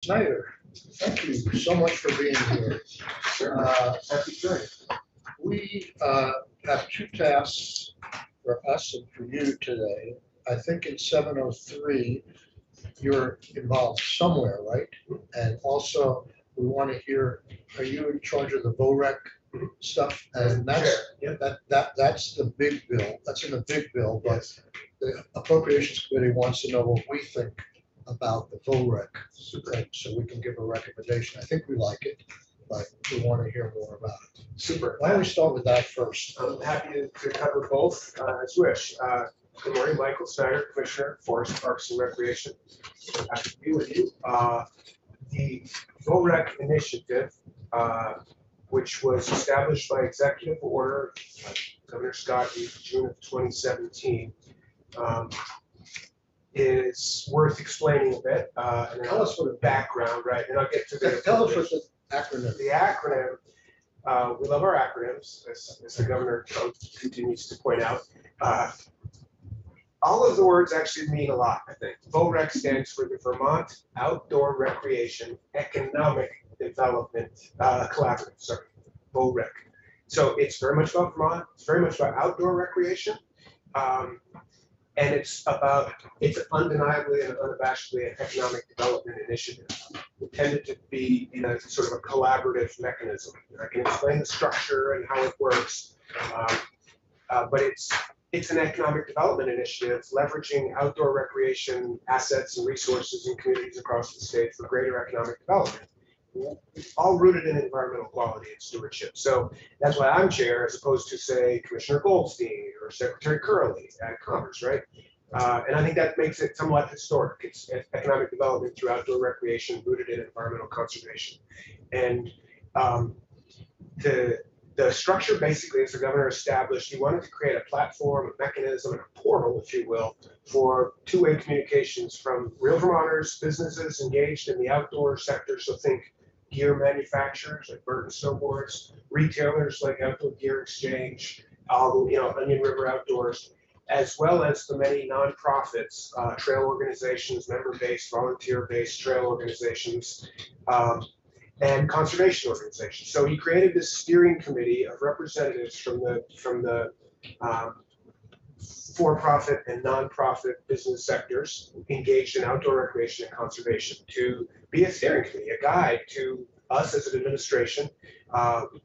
Snyder, thank you so much for being here. Sure. Happy journey. We have two tasks for us and for you today. I think in 703, you're involved somewhere, right? And also, we want to hear, are you in charge of the VOREC stuff? And that's the big bill. That's in the big bill, but Yes. the Appropriations Committee wants to know what we think about the VOREC thing, so we can give a recommendation. I think we like it, but we want to hear more about it. Super. Why don't we start with that first? I'm happy to cover both as you wish. Good morning, Michael Snyder, Commissioner, Forest Parks and Recreation. Happy to be with you. The VOREC initiative, which was established by executive order, Governor Scott in June of 2017, is worth explaining a bit. And Tell us what the background, right? And I'll get to the Tell us what the acronym. The acronym, we love our acronyms, as the governor continues to point out. All of the words actually mean a lot, I think. VOREC stands for the Vermont Outdoor Recreation Economic Development Collaborative, sorry, VOREC. So it's very much about Vermont, it's very much about outdoor recreation. And it's undeniably and unabashedly an economic development initiative intended to be in a sort of a collaborative mechanism. I can explain the structure and how it works, but it's an economic development initiative leveraging outdoor recreation assets and resources in communities across the state for greater economic development, all rooted in environmental quality and stewardship. So that's why I'm chair, as opposed to, say, Commissioner Goldstein or Secretary Curley at Commerce, right? And I think that makes it somewhat historic. It's economic development through outdoor recreation rooted in environmental conservation. And the structure basically, as the governor established, he wanted to create a platform, a mechanism, and a portal, if you will, for two-way communications from real Vermonters, businesses engaged in the outdoor sector. So think gear manufacturers like Burton Snowboards, retailers like Outdoor Gear Exchange, Onion River Outdoors, as well as the many nonprofits, trail organizations, member-based, volunteer-based trail organizations, and conservation organizations. So he created this steering committee of representatives from the for-profit and nonprofit business sectors engaged in outdoor recreation and conservation to be a steering committee, a guide to us as an administration,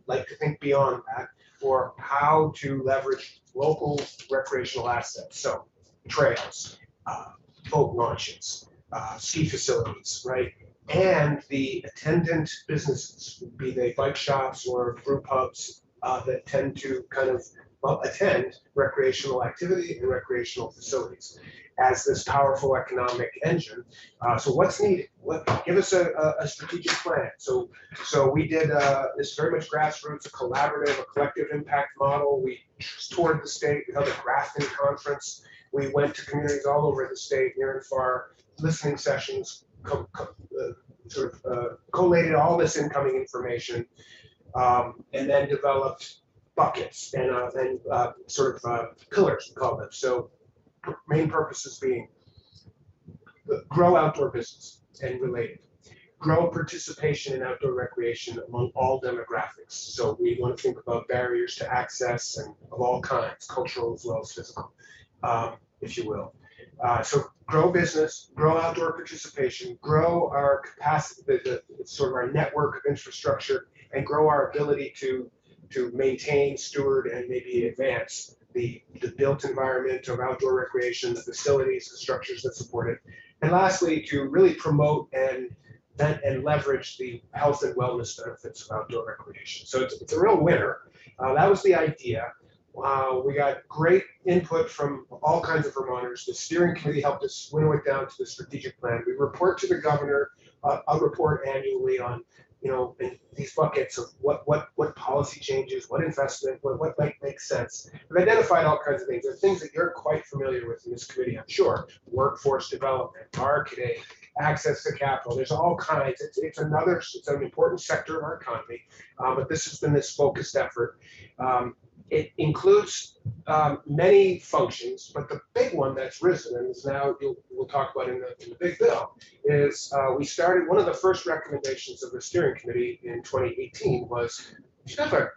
like to think beyond that, for how to leverage local recreational assets. So trails, boat launches, ski facilities, right? And the attendant businesses, be they bike shops or brew pubs that tend to kind of attend recreational activity and recreational facilities as this powerful economic engine. So what's needed? Give us a strategic plan. So we did this very much grassroots, a collaborative, a collective impact model. We toured the state. We held a Grafton conference. We went to communities all over the state, near and far, listening sessions, collated all this incoming information, and then developed buckets and pillars, we call them. So main purposes being grow outdoor business and related, grow participation in outdoor recreation among all demographics. So we want to think about barriers to access and of all kinds, cultural as well as physical, if you will. So grow business, grow outdoor participation, grow our capacity, sort of our network of infrastructure, and grow our ability to maintain, steward, and maybe advance the built environment of outdoor recreation, the facilities, the structures that support it. And lastly, to really promote and leverage the health and wellness benefits of outdoor recreation. So it's a real winner. That was the idea. We got great input from all kinds of Vermonters. The steering committee helped us winnow it down to the strategic plan. We report to the governor, a report annually on, in these buckets of what policy changes, what investment, what might make sense. We've identified all kinds of things. There are things that you're quite familiar with in this committee, I'm sure. Workforce development, marketing, access to capital. There's all kinds. It's an important sector of our economy, but this has been this focused effort. It includes many functions, but the big one that's risen, and is now we'll talk about in the big bill, is we started, one of the first recommendations of the steering committee in 2018 was we should have a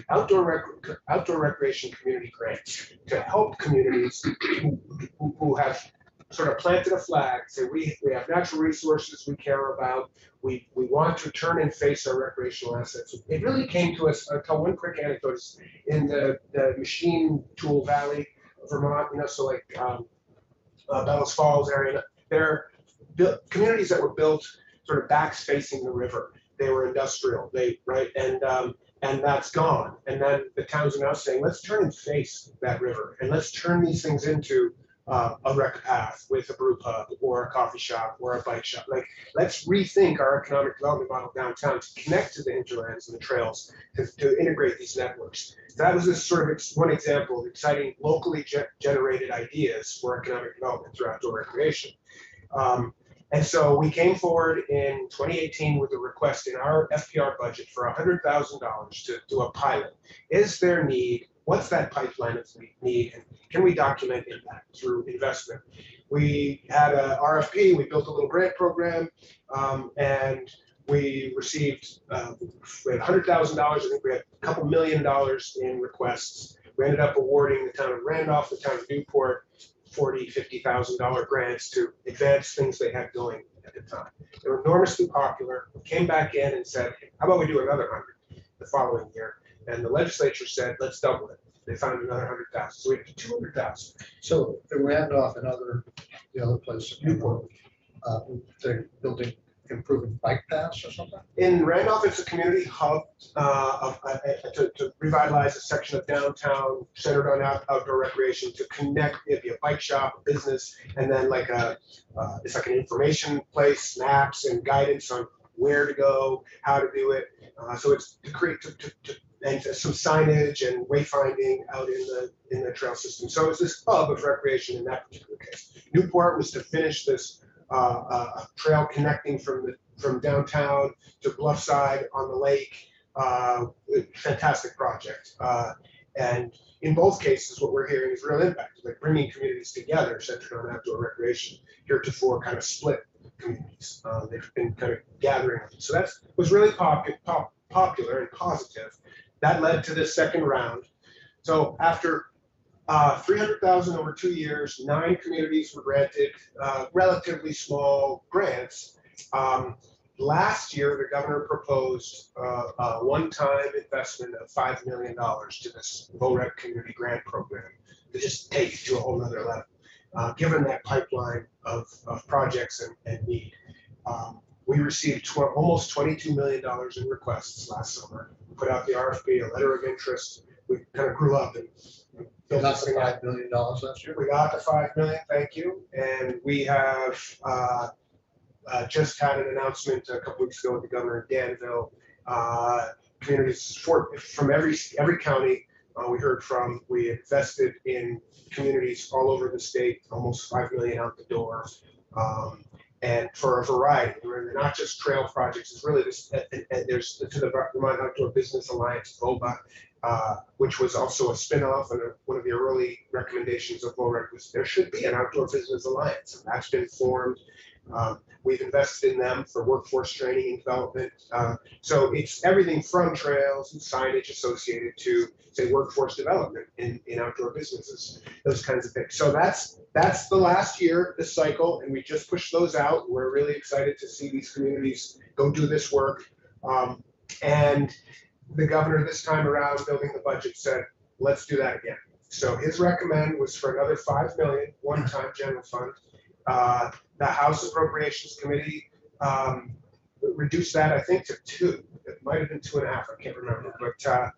outdoor recreation community grants to help communities who have sort of planted a flag, say we have natural resources we care about, we want to turn and face our recreational assets. It really came to us, I'll tell one quick anecdote, in the Machine Tool Valley, Vermont, so like Bellows Falls area, they're communities that were built sort of backs facing the river. They were industrial, and that's gone. And then the towns are now saying, let's turn and face that river, and let's turn these things into a rec path with a brew pub or a coffee shop or a bike shop. Like, let's rethink our economic development model downtown to connect to the hinterlands and the trails, to integrate these networks. That was this sort of one example of exciting locally generated ideas for economic development through outdoor recreation. And so we came forward in 2018 with a request in our FPR budget for $100,000 to do a pilot. Is there need? What's that pipeline of need? And can we document impact through investment? We had a RFP, we built a little grant program, and we received we had $100,000. I think we had a couple $1 million in requests. We ended up awarding the town of Randolph, the town of Newport, $40,000, $50,000 grants to advance things they had going at the time. They were enormously popular. We came back in and said, how about we do another 100 the following year? And the legislature said, let's double it. They found another 100,000. So we did 200,000. So the Randolph and the other place, Newport, they're building, improving bike paths or something? In Randolph, it's a community hub to revitalize a section of downtown centered on outdoor recreation, to connect maybe a bike shop, a business, and then it's like an information place, maps and guidance on where to go, how to do it. So it's to create and some signage and wayfinding out in the trail system. So it's this hub of recreation in that particular case. Newport was to finish this trail connecting from downtown to Bluffside on the lake. Fantastic project. And in both cases, what we're hearing is real impact, like bringing communities together centered on outdoor recreation. Heretofore, kind of split communities. They've been kind of gathering. So that was really popular and positive. That led to this second round. So after 300,000 over 2 years, 9 communities were granted relatively small grants. Last year, the governor proposed a one-time investment of $5 million to this VOREC community grant program to just take it to a whole nother level, given that pipeline of projects and need. We received almost $22 million in requests last summer. We put out the RFP, a letter of interest. We kind of grew up and built this thing. $5 million last year? We got the $5 million, thank you. And we have just had an announcement a couple weeks ago with the governor in Danville. Communities from every county we heard from. We invested in communities all over the state, almost $5 million out the door. And for a variety, they're not just trail projects. It's really this. And there's to the Vermont Outdoor Business Alliance, VOBA, which was also a spinoff, and one of the early recommendations of VOREC was there should be an outdoor business alliance, and that's been formed. We've invested in them for workforce training and development. So it's everything from trails and signage associated to, say, workforce development in outdoor businesses, those kinds of things. So that's the last year, this cycle, and we just pushed those out. We're really excited to see these communities go do this work. And the governor this time around, building the budget, said, let's do that again. So his recommend was for another $5 million, one-time general fund. The House Appropriations Committee reduced that, I think, to 2. It might have been 2.5. I can't remember. But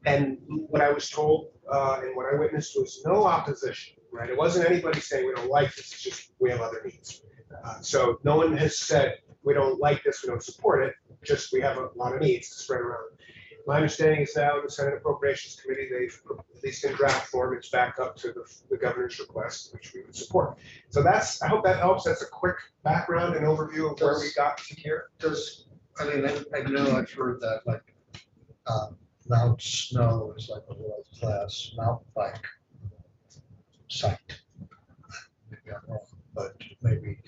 and what I was told and what I witnessed was no opposition. Right? It wasn't anybody saying we don't like this. It's just we have other needs. So no one has said we don't like this. We don't support it. Just we have a lot of needs to spread around. My understanding is now in the Senate Appropriations Committee, they've, at least in draft form, it's back up to the governor's request, which we would support. So I hope that helps. That's a quick background and overview of where we got to here. I know I've heard that, Mount Snow is like a world-class mountain bike site. Maybe I'm wrong, but maybe.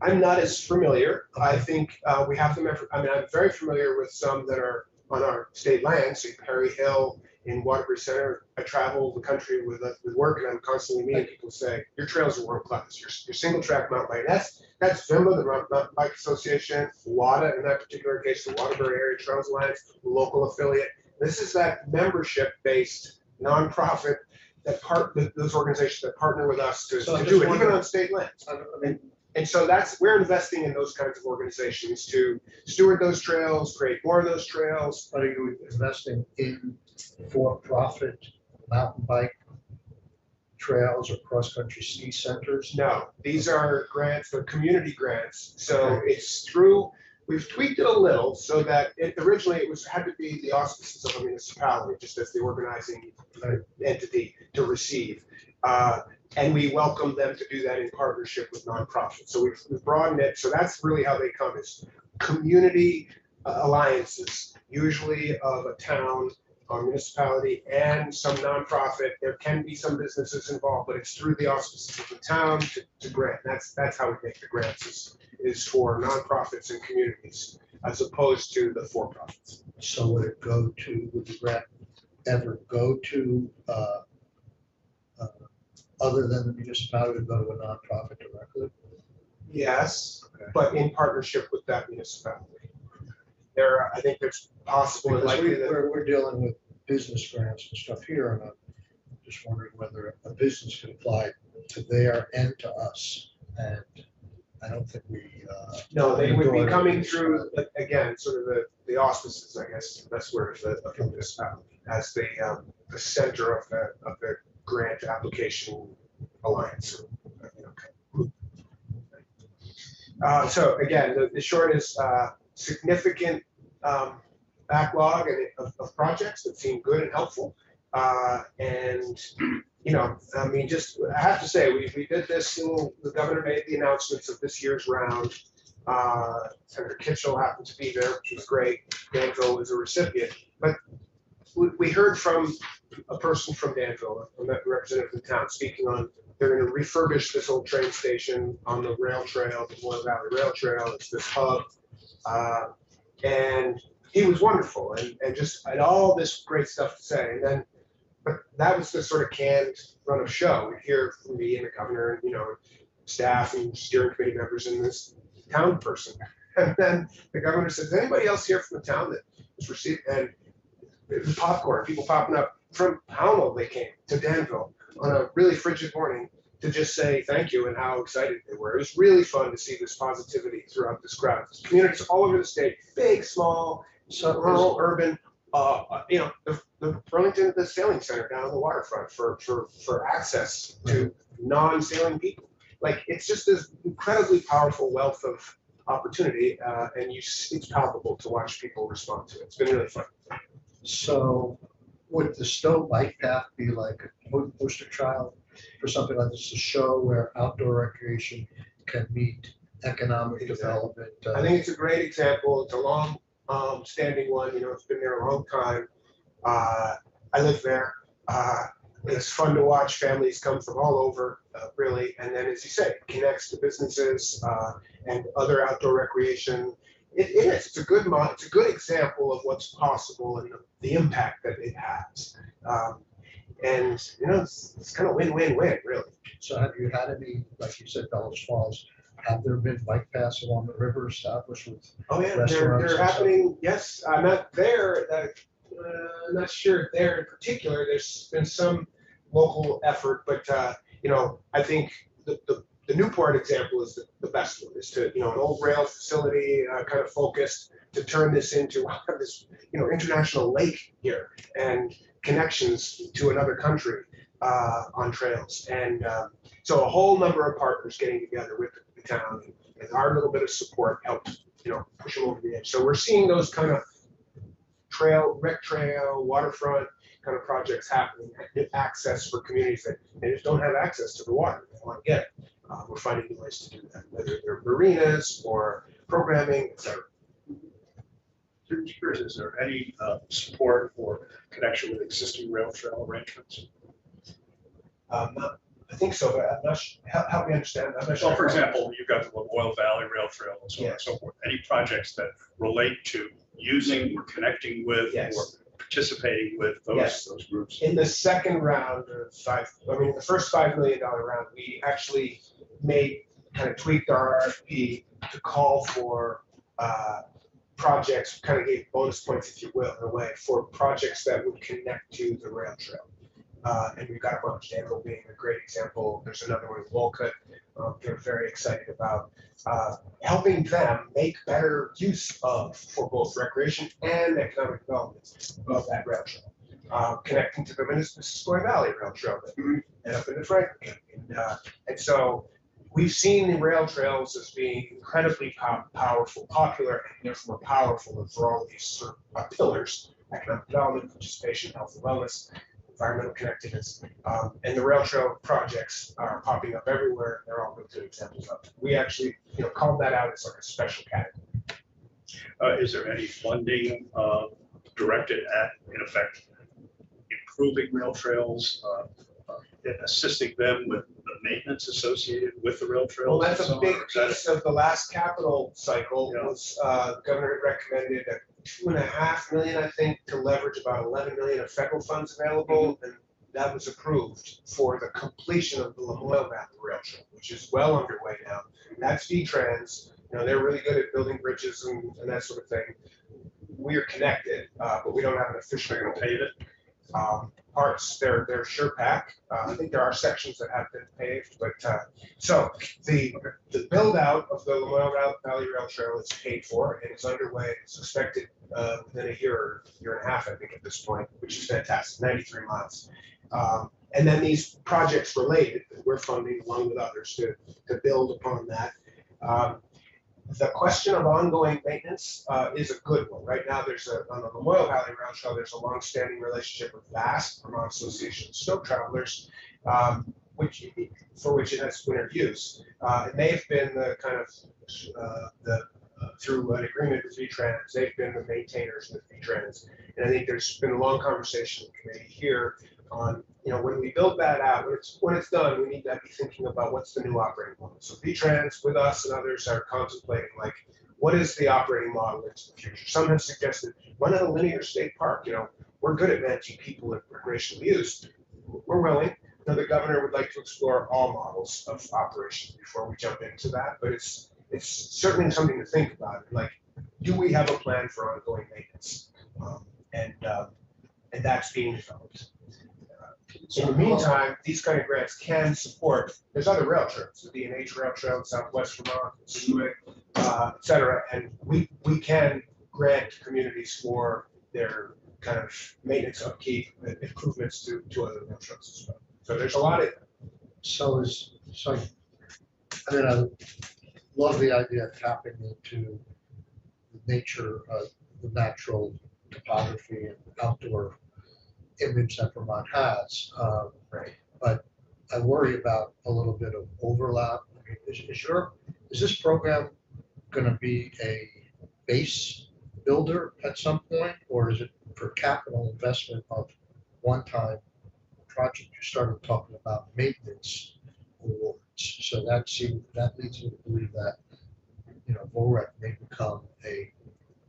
I'm not as familiar. I think we have them. I mean, I'm very familiar with some that are on our state land. So Perry Hill in Waterbury Center. I travel the country with work, and I'm constantly meeting people say your trails are world class. Your single track mountain bike. That's VIMA, the Mountain Bike Association, WADA in that particular case, the Waterbury Area Trails Alliance, the local affiliate. This is that membership-based nonprofit those organizations that partner with us to do it, even on state lands. And so we're investing in those kinds of organizations to steward those trails, create more of those trails. Are you investing in for-profit mountain bike trails or cross-country ski centers? No, these are grants, they're community grants. So it's through, we've tweaked it a little so that originally it had to be the auspices of a municipality, just as the organizing entity to receive. And we welcome them to do that in partnership with nonprofits. So we've broadened it. So that's really how they come, is community alliances, usually of a town or municipality and some nonprofit. There can be some businesses involved, but it's through the auspices of the town to grant. That's how we make the grants, is for nonprofits and communities as opposed to the for-profits. So would the grant ever go to other than the municipality, to go to a nonprofit directly? Yes, but in partnership with that municipality. I think there's possible and likely that we're dealing with business grants and stuff here, and I'm just wondering whether a business could apply to there and to us. And I don't think we. No, they would be coming through again, sort of the auspices, I guess, the best word, of the municipality as the center of the grant application alliance. So again, the short is significant backlog of projects that seem good and helpful. And I mean, I have to say, we did this. The governor made the announcements of this year's round. Senator Kitchell happened to be there, which was great. Danville was a recipient, but we heard from a person from Danville, a representative of the town, speaking on they're going to refurbish this old train station on the rail trail, the Moyle Valley Rail Trail. It's this hub, and he was wonderful and just had all this great stuff to say. And then, but that was the sort of canned run of show. We'd hear from me and the governor, and staff and steering committee members and this town person. And then the governor says, "Anybody else here from the town that was received?" And it was popcorn, people popping up from Pownell. They came to Danville on a really frigid morning to just say thank you and how excited they were. It was really fun to see this positivity throughout this crowd. Communities all over the state, big, small, rural, urban. The Burlington, the sailing center down on the waterfront for access to non-sailing people. Like, it's just this incredibly powerful wealth of opportunity, and it's palpable to watch people respond to it. It's been really fun. So would the Stowe Bike Path be like a poster child for something like this, a show where outdoor recreation can meet economic development? I think it's a great example. It's a long standing one. It's been there a long time. I live there. It's fun to watch families come from all over, really. And then, as you say, it connects to businesses and other outdoor recreation. It is. It's a good example of what's possible and the impact that it has. And it's kind of win-win-win, really. So have you had any, like you said, Bellows Falls? Have there been bike paths along the river established with? Oh yeah, they're happening. Yes, I'm not there. I'm not sure there in particular. There's been some local effort, but I think the Newport example is the best one. Is to an old rail facility, kind of focused, to turn this into this international lake here and connections to another country on trails, and so a whole number of partners getting together with the town, and our little bit of support helped push them over the edge. So we're seeing those kind of rec trail, waterfront kind of projects happening, access for communities that they just don't have access to the water. They want to get it. We're finding new ways to do that, whether they're marinas or programming, etc. curious, is there any support or connection with existing rail trail arrangements? I think so, but I'm not sure. Help me understand. I'm not sure. So, for example, you've got the Oil Valley Rail Trail and so on and so forth. Any projects that relate to using or connecting with or participating with those groups? In the second round of the first $5 million round, we actually kind of tweaked our RFP to call for projects, kind of gave bonus points, if you will, in a way, for projects that would connect to the rail trail. And we've got a bunch, Danville being a great example. There's another one in Wolcott. They're very excited about helping them make better use of, for both recreation and economic development of that rail trail. Connecting to the Mississippi Valley Rail Trail and up into Franklin. And so we've seen the rail trails as being incredibly powerful, popular, and therefore powerful for all of these sort of pillars: economic development, participation, health and wellness, environmental connectedness, and the rail trail projects are popping up everywhere. They're all good examples of it. We actually, called that out as like a special category. Is there any funding directed at, in effect, improving rail trails, assisting them with the maintenance associated with the rail trails? Well, that's a big piece of the last capital cycle. Was the governor had recommended $2.5 million, I think, to leverage about $11 million of federal funds available, and that was approved for the completion of the Lamoille Valley Rail Trail, which is well underway now. That's V-Trans. They're really good at building bridges and that sort of thing. We're connected, but we don't have an official. They're going to pave it. Parts, they're sure pack. I think there are sections that have been paved, but so the build out of the Lamoille Valley Rail Trail is paid for and is underway. It's expected within a year and a half, I think, at this point, which is fantastic. 93 miles. And then these projects related that we're funding along with others to build upon that. The question of ongoing maintenance is a good one. Right now, on the Lamoille Valley Rail Trail, there's a long-standing relationship with VAST, Vermont Association of Snow Travelers, for which it has winter use. And they've been the kind of through an agreement with V-Trans, they've been the maintainers with V-Trans. And I think there's been a long conversation in the committee here on, when we build that out, when it's done, we need to be thinking about what's the new operating model. So V-Trans with us and others are contemplating, like, what is the operating model into the future? Some have suggested, why not a linear state park? We're good at managing people at recreational use. We're willing. The governor would like to explore all models of operation before we jump into that, but it's certainly something to think about. Like, do we have a plan for ongoing maintenance? And that's being developed. In the meantime, these kind of grants can support, there's other rail trails, the D&H Rail Trail in Southwest Vermont, et cetera, and we can grant communities for their kind of maintenance upkeep and improvements to other rail trails as well. So there's a lot of. I love the idea of tapping into the nature of the natural topography and outdoor image that Vermont has. Right. But I worry about a little bit of overlap. I mean, is this program going to be a base builder at some point, or is it for capital investment of one-time project? You started talking about maintenance awards, so that leads me to believe that VOREC may become a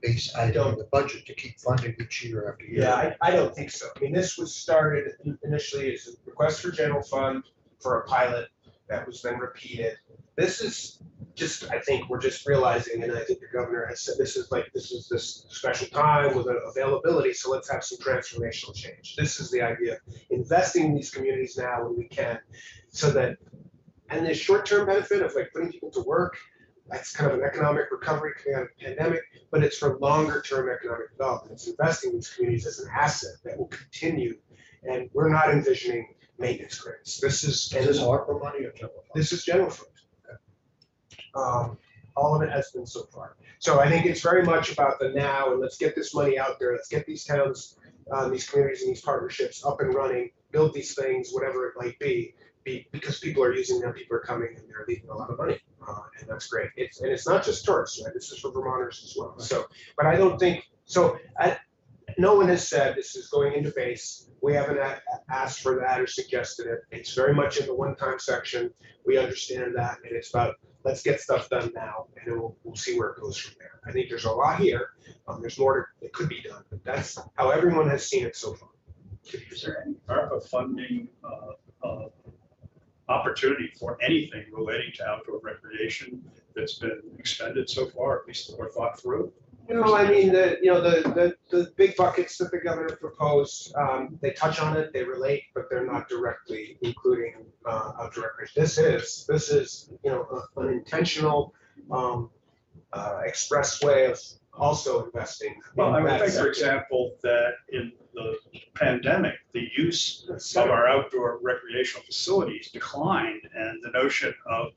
base item in the budget to keep funding each year after year. Yeah, I don't think so. I mean, this was started initially as a request for general fund for a pilot that was then repeated. This is just, I think we're just realizing, and I think the governor has said this is this special time with availability, so let's have some transformational change. This is the idea of investing in these communities now when we can, so that, and the short-term benefit of like putting people to work, that's kind of an economic recovery coming out of the pandemic, but it's for longer-term economic development. It's investing in these communities as an asset that will continue, and we're not envisioning maintenance grants. This is ARPA money or general fund? This is general fund. All of it has been so far. So I think it's very much about the now, and let's get this money out there. Let's get these towns, these communities, and these partnerships up and running. Build these things, whatever it might be, because people are using them. People are coming, and they're leaving a lot of money, and that's great. It's not just tourists, right? This is for Vermonters as well. So, but I don't think So no one has said this is going into base. We haven't asked for that or suggested it. It's very much in the one-time section. We understand that, and it's about let's get stuff done now, and then we'll see where it goes from there. I think there's a lot here. There's more that could be done, but that's how everyone has seen it so far. Is there any ARPA funding opportunity for anything relating to outdoor recreation that's been expended so far, at least or thought through? No, I mean, the big buckets that the governor proposed, they touch on it, they relate, but they're not directly including outdoor recreation. This is an intentional express way of also investing. Well, I would think, for example, that in the pandemic, the use of our outdoor recreational facilities declined, and the notion of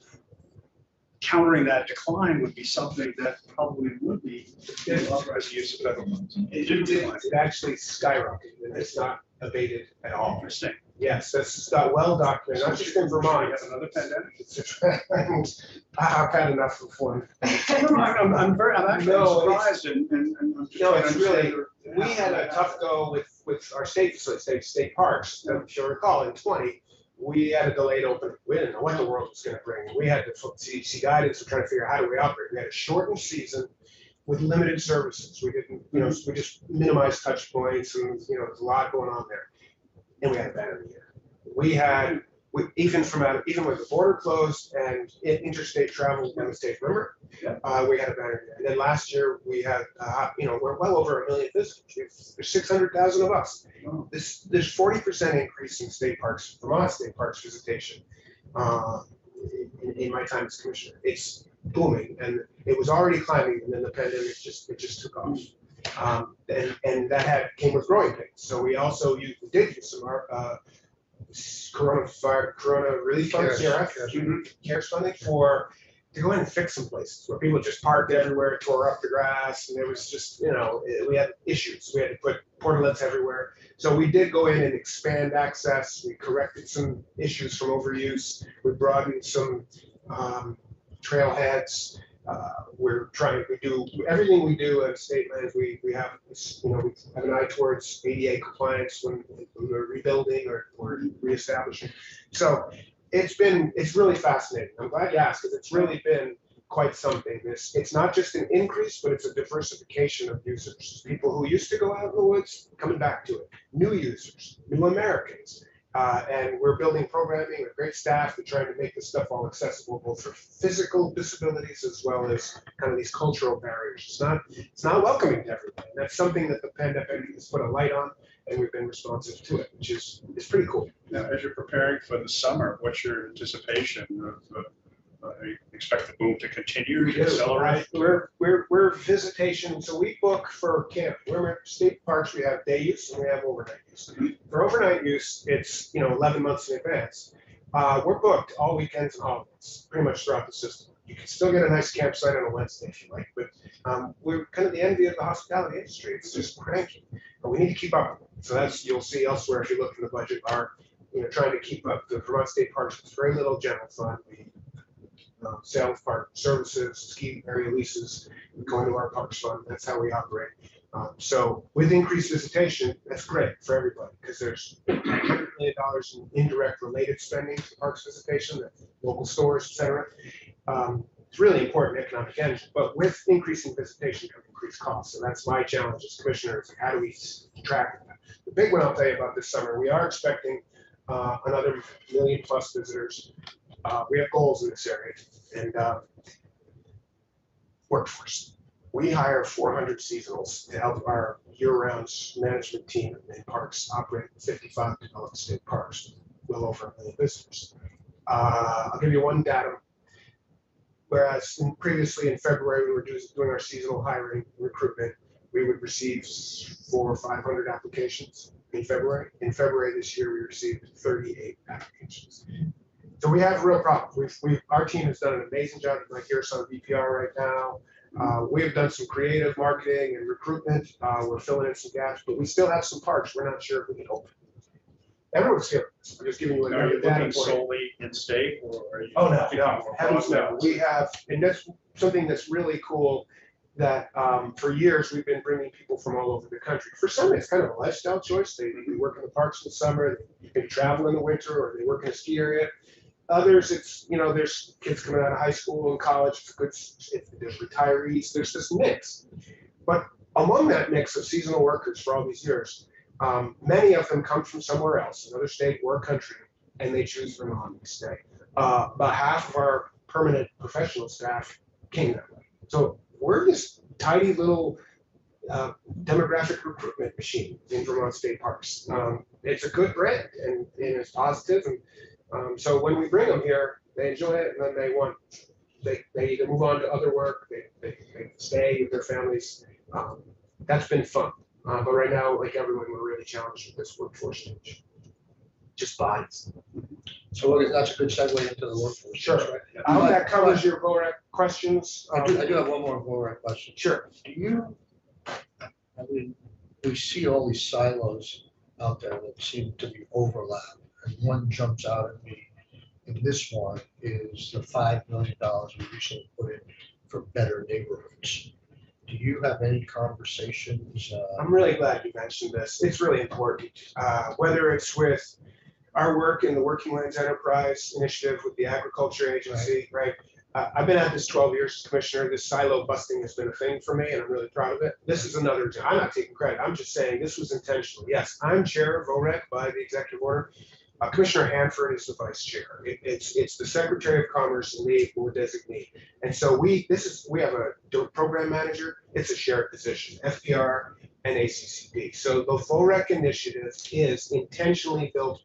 countering that decline would be something that probably would be authorized the use of federal funds. It actually skyrocketed, and it's not abated at all. Interesting. Yes, this is well documented, not just in Vermont. We have another pandemic. I've had enough of one. I'm actually surprised and I'm just it's really, we had a tough go with our state facilities, state parks. If you'll recall, in 20, we had a delayed opening. We didn't know what the world was going to bring. We had the CDC guidance. We're trying to figure out how do we operate. We had a shortened season with limited services. We didn't, we just minimized touch points, and there's a lot going on there. And we had a bad year. Even with the border closed and interstate travel down the state river, we had a bad year. And then last year we had, we're well over 1 million visitors. There's 600,000 of us. There's 40% increase in state parks, Vermont state parks visitation in my time as commissioner. It's booming, and it was already climbing, and then the pandemic just took off. And that came with growing pains. So we also did use some Corona relief funds, CARES funding to go in and fix some places where people just parked everywhere, tore up the grass, and there was just, we had issues. We had to put portalets everywhere. So we did go in and expand access. We corrected some issues from overuse. We broadened some trailheads. We do everything we do at state lands. We have an eye towards ADA compliance when we're rebuilding or reestablishing. So it's really fascinating. I'm glad you asked, because it's really been quite something. It's not just an increase, but it's a diversification of users. People who used to go out in the woods coming back to it. New users, new Americans. And we're building programming with great staff. We're trying to make this stuff all accessible, both for physical disabilities as well as kind of these cultural barriers. It's not welcoming to everybody. And that's something that the pandemic has put a light on, and we've been responsive to it, which is pretty cool. Now, as you're preparing for the summer, what's your anticipation of? You expect the boom to continue to accelerate? We're visitation, so we book for camp. We're at state parks. We have day use and we have overnight use. For overnight use, it's 11 months in advance. We're booked all weekends and holidays, pretty much throughout the system. You can still get a nice campsite on a Wednesday if you like, but we're kind of the envy of the hospitality industry. It's just cranky, but we need to keep up. So you'll see elsewhere if you look in the budget are trying to keep up. The Vermont State Parks has very little general fund. Sale of park services, ski area leases, going to our parks fund. That's how we operate. So with increased visitation, that's great for everybody, because there's $100 million in indirect related spending to parks visitation, the local stores, et cetera. It's really important economic engine, but with increasing visitation comes increased costs. So that's my challenge as commissioner, is how do we track that? The big one I'll tell you about this summer, we are expecting another 1 million+ visitors. We have goals in this area, and workforce. We hire 400 seasonals to help our year-round management team in parks operate 55 developed state parks, well over 1 million visitors. I'll give you one datum. Whereas previously in February, we were doing our seasonal hiring recruitment, we would receive 400 or 500 applications in February. In February this year, we received 38 applications. So we have real problems. Our team has done an amazing job. Like here's on VPR right now. We have done some creative marketing and recruitment. We're filling in some gaps, but we still have some parks we're not sure if we can open. Everyone's here. I'm just giving you Are you data looking point. solely in state, or are you? Oh no, heavens no. We have, and that's something that's really cool. that for years we've been bringing people from all over the country. For some, it's kind of a lifestyle choice. They work in the parks in the summer, they travel in the winter, or they work in a ski area. Others, it's, there's kids coming out of high school and college, there's retirees, there's this mix. But among that mix of seasonal workers for all these years, many of them come from somewhere else, another state or country, and they choose Vermont to stay. About half of our permanent professional staff came that way. So we're this tiny little demographic recruitment machine in Vermont State Parks. It's a good brand and it's positive. And so when we bring them here, they enjoy it, and then they either move on to other work, they stay with their families. That's been fun. But right now, like everyone, we're really challenged with this workforce change. Just bodies. So that's a good segue into the workforce. Sure. Right? I hope that covers your VORAC questions. I do have one more VORAC question. Sure. I mean, we see all these silos out there that seem to be overlap, and one jumps out at me. And this one is the $5 million we recently put in for better neighborhoods. Do you have any conversations? I'm really glad you mentioned this. It's really important. Whether it's with our work in the Working Lands Enterprise Initiative with the Agriculture Agency, right? I've been at this 12 years as commissioner. This silo busting has been a thing for me, and I'm really proud of it. This is another example. I'm not taking credit. I'm just saying this was intentional. Yes, I'm chair of VORAC by the executive order. Commissioner Hanford is the vice chair. It's the Secretary of Commerce and me who are designee. And so we have a program manager. It's a shared position, FPR and ACCD. So the VORAC initiative is intentionally built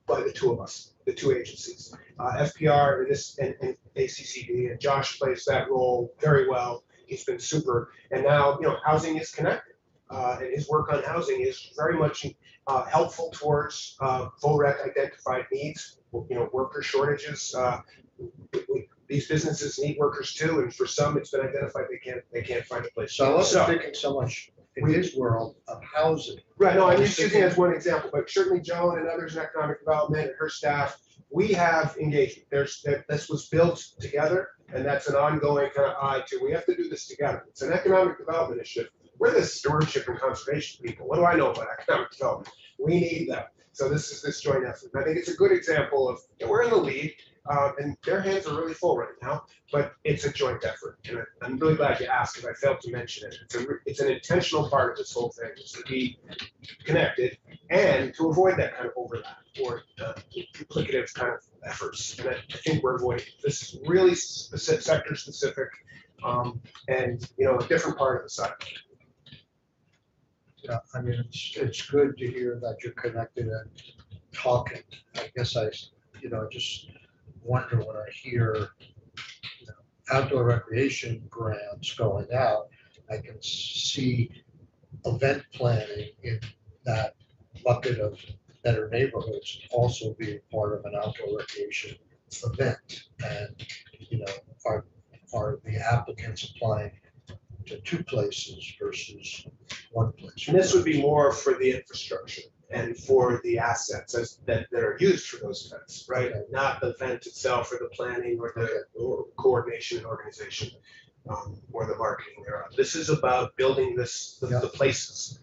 by the two of us, the two agencies, FPR and ACCD. And Josh plays that role very well. He's been super. And now, housing is connected. And his work on housing is very much helpful towards VORAC identified needs, worker shortages. These businesses need workers too, and for some, it's been identified they can't find a place. So I wasn't thinking so much in his world of housing. Right, no, I'm just using it as one example, but certainly Joan and others in economic development and her staff, we have engagement. This was built together, and that's an ongoing kind of eye to, we have to do this together. It's an economic development initiative. We're the stewardship and conservation people. What do I know about economic development? We need them. So this is this joint effort. And I think it's a good example of, we're in the lead, and their hands are really full right now, but it's a joint effort. And I'm really glad you asked, because I failed to mention it. It's an intentional part of this whole thing, is to be connected and to avoid that kind of overlap or duplicative kind of efforts. And I think we're avoiding it. This is really specific, sector specific, and a different part of the site. Yeah, I mean, it's good to hear that you're connected and talking. I guess I just wonder when I hear outdoor recreation grants going out, I can see event planning in that bucket of better neighborhoods also being part of an outdoor recreation event. And are the applicants applying to two places versus one place? And this would be more for the infrastructure and for the assets that are used for those events, right? Okay. Not the event itself or the planning or the coordination and organization or the marketing thereof. This is about building the places,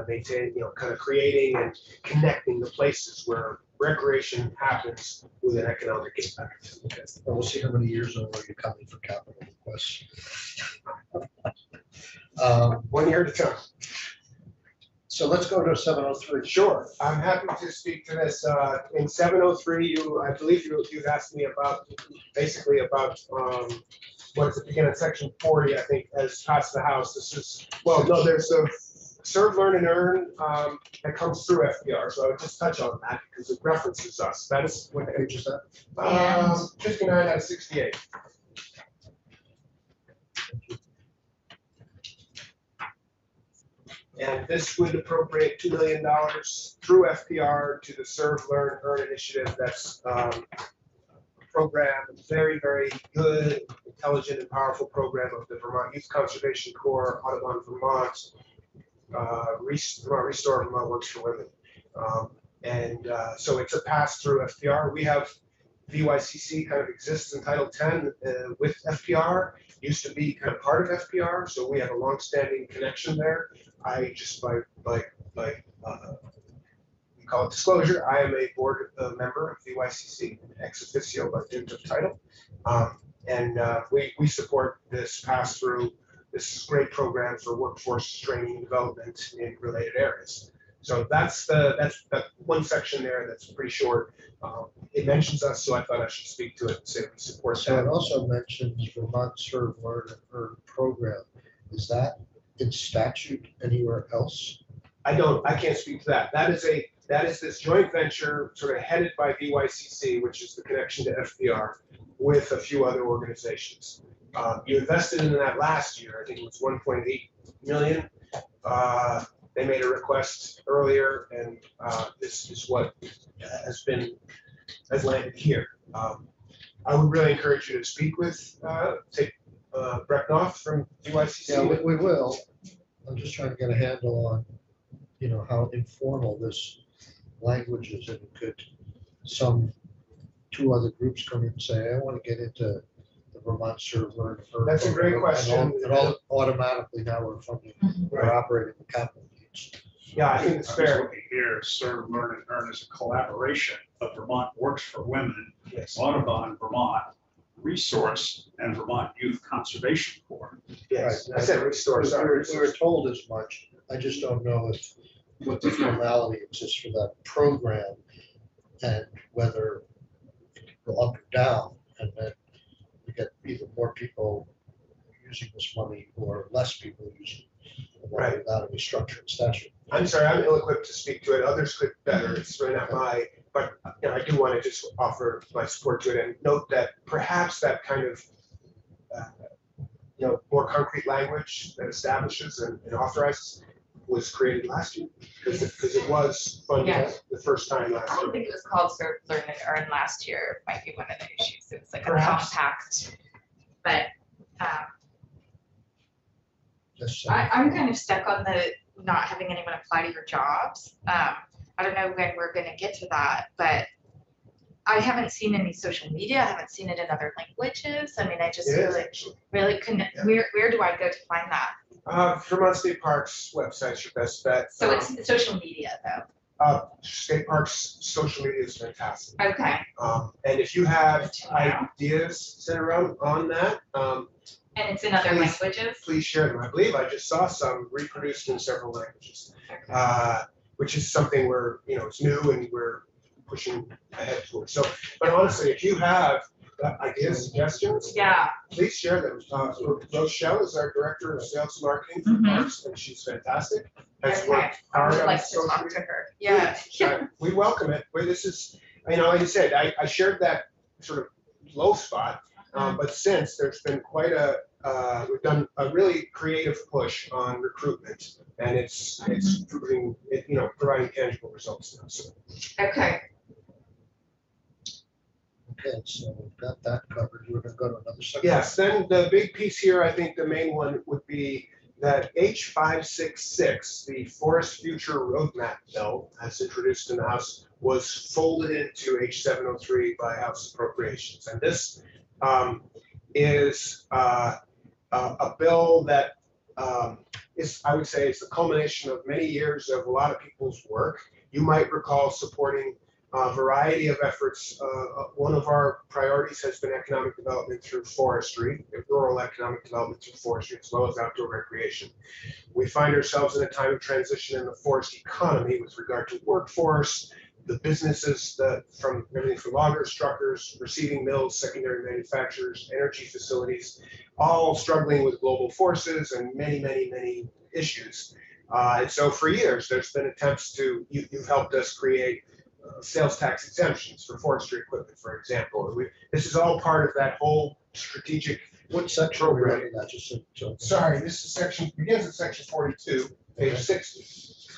maintain, kind of creating and connecting the places where recreation happens with an economic impact. Okay. Well, we'll see how many years in a row you're coming for capital requests. 1 year at a time. So let's go to 703. Sure, I'm happy to speak to this. In 703, I believe you'd asked me about what is it, begin at section 40, I think, as passed the House. There's a serve, learn, and earn that comes through FDR. So I would just touch on that because it references us. That's what page is that? 59 out of 68. And this would appropriate $2 million through FPR to the Serve, Learn, Earn initiative. That's a program, very, very good, intelligent, and powerful program of the Vermont Youth Conservation Corps, Audubon Vermont, Restore Vermont Works for Women. So it's a pass through FPR. We have VYCC kind of exists in Title 10 with FPR, used to be kind of part of FPR, so we have a longstanding connection there. I just we call it disclosure, I am a board member of VYCC, ex officio by dint of title. We support this pass-through. This is a great program for workforce training and development in related areas. So that's one section there that's pretty short. It mentions us, so I thought I should speak to it and say we support So that. it also mentions Vermont Serve, Learn, and Earn program. Is that in statute anywhere else? I can't speak to that. That is this joint venture sort of headed by VYCC, which is the connection to FPR, with a few other organizations. You invested in that last year. I think it was 1.8 million. They made a request earlier, and this is what has landed here. I would really encourage you to speak with Brecknoff from VYCC. Yeah, we will. I'm just trying to get a handle on, how informal this language is, and could two other groups come in and say, I want to get into the Vermont Serve, Learn, Earn. That's a great question. And all automatically now we're funding, we're operating the capital needs. Yeah, I think it's I was fair. looking here, Serve, Learn, and Earn is a collaboration of Vermont Works for Women, Yes. Audubon, Vermont, Resource, and Vermont Youth Conservation Corps. Yes. Right. I said restore. Sorry. We were told as much. I just don't know what the formality exists for that program and whether it can go up or down, and then we get either more people using this money or less people using the money Right. without any structure and statute. I'm sorry, I'm ill-equipped to speak to it. Others could better. It's really not my, but I do want to just offer my support to it and note that perhaps that kind of more concrete language that establishes and authorizes was created last year because it was funded Yes. the first time last I don't year. think it was called Serve, Learn, and Earn last year. Might be one of the issues. It was like Perhaps. a compact. But Just I'm kind of stuck on the not having anyone apply to your jobs. I don't know when we're going to get to that, but I haven't seen any social media. I haven't seen it in other languages. I mean, I just It is really, actually. really couldn't. Where do I go to find that? Vermont State Parks website's your best bet. So it's social media, though. State Parks social media is fantastic. Okay. And if you have Good to know. ideas sent around on that, And it's in other Please. languages. please share them. I believe I just saw some reproduced in several languages, Okay. which is something it's new and we're pushing ahead towards. So, but honestly, if you have ideas, suggestions, Yeah. please share them. Rochelle is our director of sales and marketing for Mhm. Parks, and she's fantastic. Has Okay. worked I hard would on like to social talk media. to her. Yeah. We welcome it. This is, like I said, I shared that sort of low spot, but since there's been quite we've done a really creative push on recruitment, and it's proving, providing tangible results now. So Okay. Okay, so we've got that covered. We're gonna go to another section. yes, then the big piece here, I think the main one would be that H566, the Forest Future Roadmap bill, as introduced in the House, was folded into H703 by House Appropriations. And this is a bill that is, I would say, is the culmination of many years of a lot of people's work. You might recall supporting a variety of efforts. One of our priorities has been economic development through forestry, rural economic development through forestry, as well as outdoor recreation. We find ourselves in a time of transition in the forest economy with regard to workforce, the businesses from everything from loggers, truckers, receiving mills, secondary manufacturers, energy facilities, all struggling with global forces and many, many, many issues. And so for years, there's been attempts you've helped us create sales tax exemptions for forestry equipment, for example. This is all part of that whole strategic. What section are we looking at? Just so. Sorry, this is begins at section 42, page 60.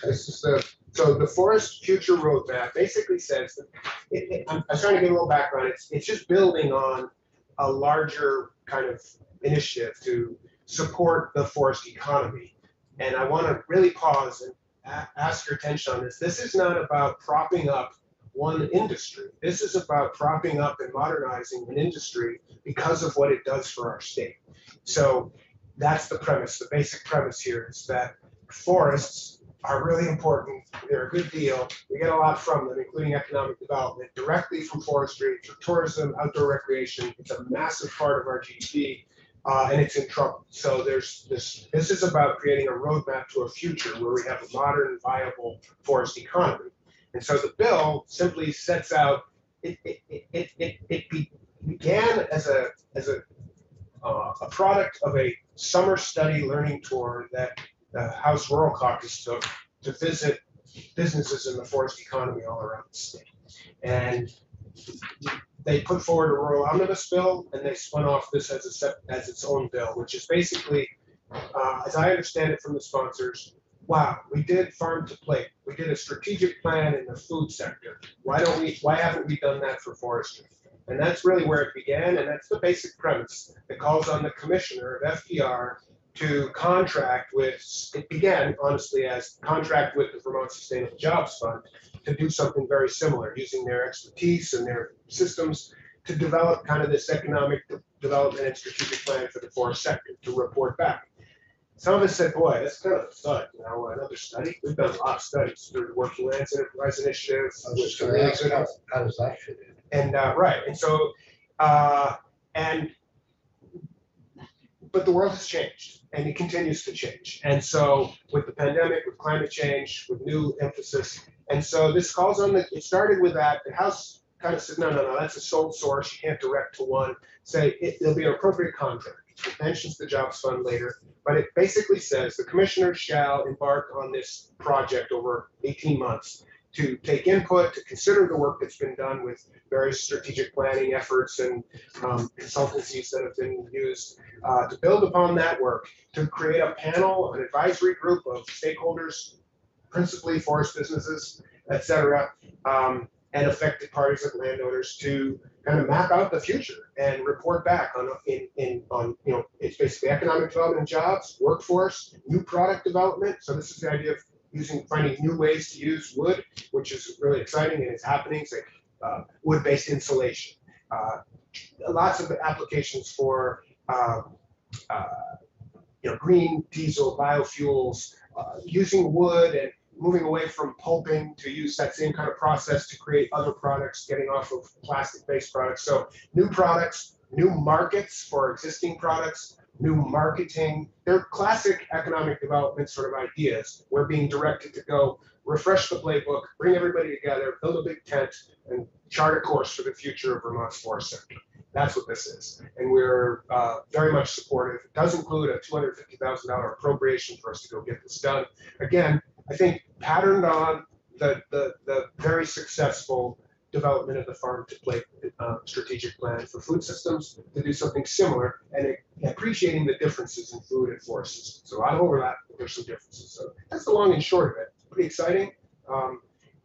This is the Forest Future Roadmap basically says that I'm trying to give a little background. It's just building on a larger kind of initiative to support the forest economy. And I want to really pause and ask your attention on this. This is not about propping up one industry. This is about propping up and modernizing an industry because of what it does for our state. So that's the premise. The basic premise here is that forests are really important. They're a good deal. We get a lot from them, including economic development, directly from forestry, through tourism, outdoor recreation. It's a massive part of our GDP, and it's in trouble. So this is about creating a roadmap to a future where we have a modern, viable forest economy. And so the bill simply sets out, it began as a product of a summer study learning tour that the House Rural Caucus took to visit businesses in the forest economy all around the state. And they put forward a rural omnibus bill, and they spun off this as its own bill, which is basically, as I understand it from the sponsors, wow, we did farm to plate. We did a strategic plan in the food sector. Why haven't we done that for forestry? And that's really where it began, and that's the basic premise. It calls on the commissioner of FDR to contract with, it began honestly as contract with the Vermont Sustainable Jobs Fund to do something very similar, using their expertise and their systems to develop kind of this economic development and strategic plan for the forest sector to report back. Some of us said, boy, that's kind of a thud, another study. We've done a lot of studies through the Working Lands Enterprise Initiative. How does that fit in? And right, and so, but the world has changed, and it continues to change. And so with the pandemic, with climate change, with new emphasis, and so this calls on it started with that. The House kind of said, no, that's a sole source. You can't direct to one. Say there'll be an appropriate contract. It mentions the Jobs Fund later, but it basically says the commissioner shall embark on this project over 18 months to take input, to consider the work that's been done with various strategic planning efforts and consultancies that have been used, to build upon that work, to create a panel, an advisory group of stakeholders, principally forest businesses, et cetera, and affected parties and landowners to kind of map out the future and report back on it's basically economic development and jobs, workforce, new product development. So this is the idea of finding new ways to use wood, which is really exciting, and it's happening. It's like wood-based insulation. Lots of applications for green diesel, biofuels, using wood and moving away from pulping to use that same kind of process to create other products, getting off of plastic-based products. So new products, new markets for existing products, new marketing. They're classic economic development sort of ideas. We're being directed to go refresh the playbook, bring everybody together, build a big tent, and chart a course for the future of Vermont's forest sector. That's what this is. And we're very much supportive. It does include a $250,000 appropriation for us to go get this done. Again, I think patterned on the very successful development of the farm to plate strategic plan for food systems, to do something similar and appreciating the differences in food and forest systems. So a lot of overlap, but there's some differences. So that's the long and short of it. Pretty exciting.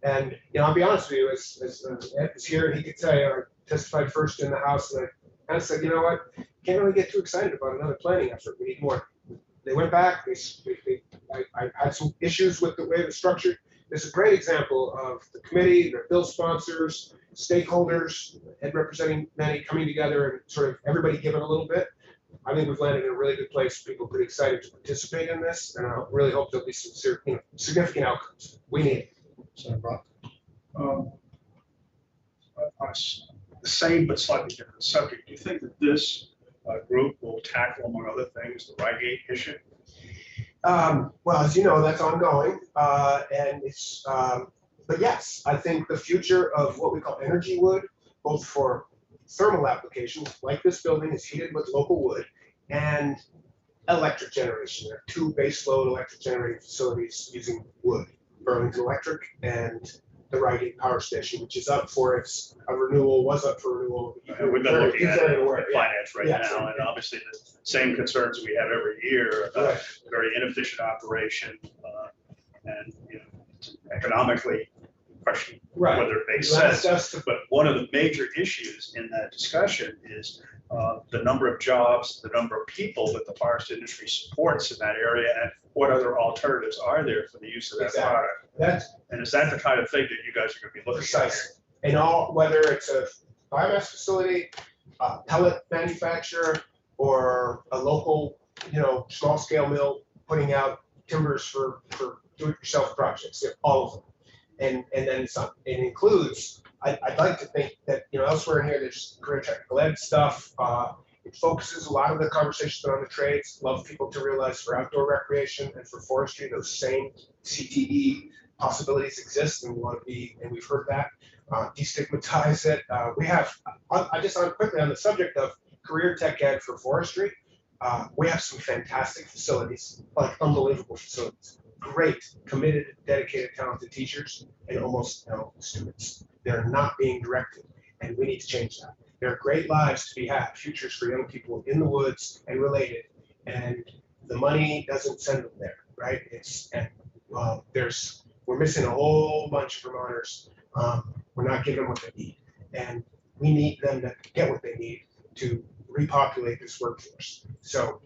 And I'll be honest with you, as Ed is here, he could tell you, I testified first in the House, and I kind of said, you know what, can't really get too excited about another planning effort. We need more. They went back. I had some issues with the way it was structured. This is a great example of the committee, their bill sponsors, stakeholders, and representing many coming together and sort of everybody giving a little bit. I think we've landed in a really good place. People are pretty excited to participate in this, and I really hope there'll be some significant outcomes. We need it. Senator Brock? The same but slightly different subject. Do you think that this group will tackle, among other things, the Rygate issue? Well, as you know, that's ongoing, and it's. But yes, I think the future of what we call energy wood, both for thermal applications, like this building is heated with local wood, and electric generation. There are two baseload electric generating facilities using wood, Burlington Electric and the Rygate Power Station, which is up for its renewal, was up for renewal. We've been looking at it in finance right Yes. now, and obviously the same concerns we have every year about very inefficient operation and economically question whether it makes sense. But one of the major issues in that discussion is the number of jobs, the number of people that the forest industry supports in that area, and what other alternatives are there for the use of that product. And is that the kind of thing that you guys are going to be looking at? And all, whether it's a biomass facility, a pellet manufacturer, or a local, small scale mill putting out timbers for do-it-yourself projects, all of them. And then some. It includes, I'd like to think that, elsewhere in here, there's career technical ed stuff. It focuses a lot of the conversations on the trades. Love people to realize for outdoor recreation and for forestry, those same CTE possibilities exist, and we want to be, and we've heard that. Destigmatize it. We have, I just on quickly on the subject of career tech ed for forestry, we have some fantastic facilities, like unbelievable facilities. Great, committed, dedicated, talented teachers, and almost no students. They're not being directed, and we need to change that. There are great lives to be had, futures for young people in the woods and related, and the money doesn't send them there, right? We're missing a whole bunch of Vermonters. We're not giving them what they need, and we need them to get what they need to repopulate this workforce. So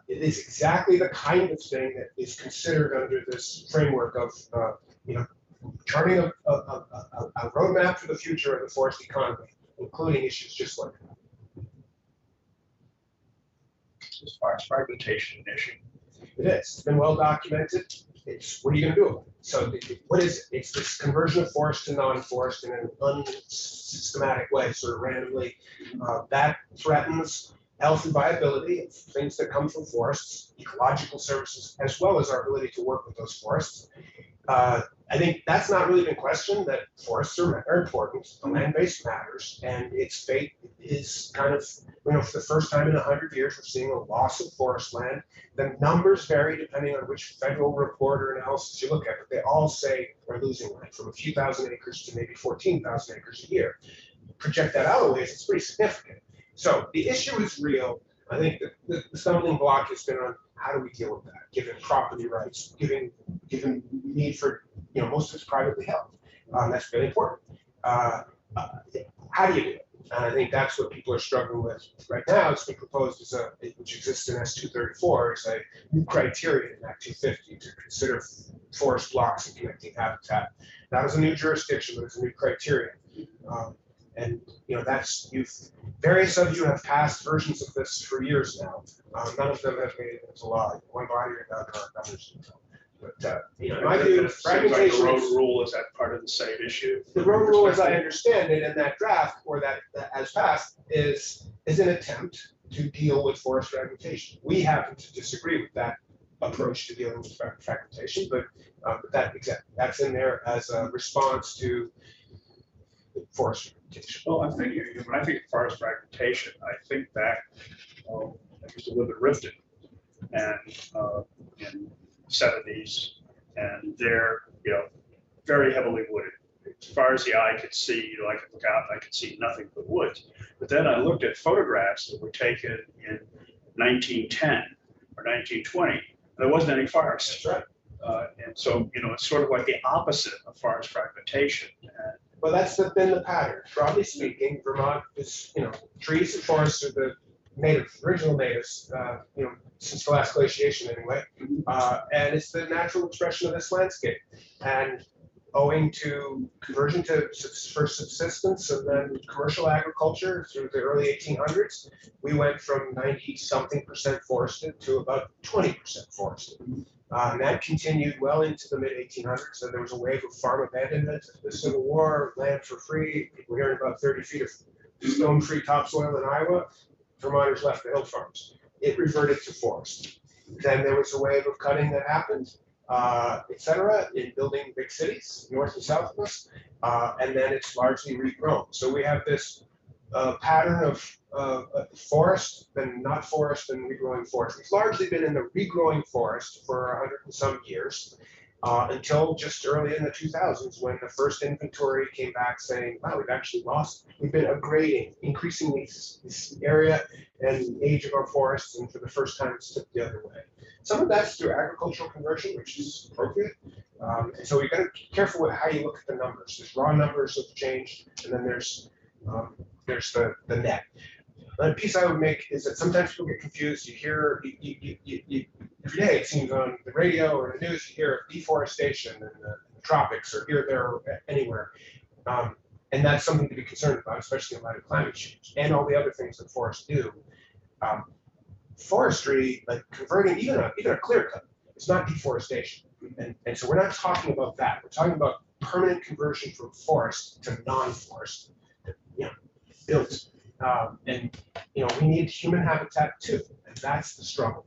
it is exactly the kind of thing that is considered under this framework of, charting a roadmap for the future of the forest economy, including issues just like that. As far as fragmentation an issue. It is. It's been well documented. It's, what are you going to do about it? So what is it? It's this conversion of forest to non-forest in an unsystematic way, sort of randomly. That threatens health and viability of things that come from forests, ecological services, as well as our ability to work with those forests. I think that's not really been questioned, that forests are important, the land base matters, and its fate is kind of, for the first time in 100 years, we're seeing a loss of forest land. The numbers vary depending on which federal report or analysis you look at, but they all say we're losing land from a few thousand acres to maybe 14,000 acres a year. Project that out a ways, it's pretty significant. So the issue is real. I think the stumbling block has been on how do we deal with that, given property rights, given need for, most of it's privately held. That's really important. How do you do it? And I think that's what people are struggling with right now. It's been proposed as which exists in S234, is a new criteria in Act 250 to consider forest blocks and connecting habitat. That was a new jurisdiction, but it's a new criteria. And that's various of you have passed versions of this for years now. None of them have made it into law. One body or another, others. But in my view, fragmentation. The road rule is that part of the same issue. The road rule, as I understand it, in that draft, or that as passed, is an attempt to deal with forest fragmentation. We happen to disagree with that approach to dealing with fragmentation, but that's in there as a response to forest fragmentation. Well, when I think of forest fragmentation, I think back, I used to live in Riften, and in the 70s, and they're very heavily wooded. As far as the eye could see, I could look out and I could see nothing but woods. But then I looked at photographs that were taken in 1910 or 1920, and there wasn't any forest. That's right. And so, it's sort of like the opposite of forest fragmentation. Well, that's been the pattern. Broadly speaking, Vermont is, trees and forests are the original natives, since the last glaciation anyway, and it's the natural expression of this landscape. And owing to conversion for subsistence and then commercial agriculture through the early 1800s, we went from 90-something% forested to about 20% forested. And that continued well into the mid-1800s. So there was a wave of farm abandonment, the Civil War, land for free. People hearing about 30 feet of stone-free topsoil in Iowa. Vermonters left the hill farms. It reverted to forest. Then there was a wave of cutting that happened, et cetera, in building big cities, north and south of us, and then it's largely regrown. So we have this pattern of forest, then not forest, and regrowing forest. We've largely been in the regrowing forest for 100 and some years, until just early in the 2000s, when the first inventory came back saying, wow, we've been upgrading increasingly this area and age of our forests, and for the first time it's tipped the other way. Some of that's through agricultural conversion, which is appropriate. And so you've got to be careful with how you look at the numbers. There's raw numbers of change, and then there's the net. Another piece I would make is that sometimes people get confused. You hear, every day it seems on the radio or the news, you hear of deforestation in the tropics or here, there, or anywhere. And that's something to be concerned about, especially in light of climate change and all the other things that forests do. Forestry, like converting even a clear cut, it's not deforestation. And so we're not talking about that. We're talking about permanent conversion from forest to non-forest, built. And we need human habitat too, and that's the struggle.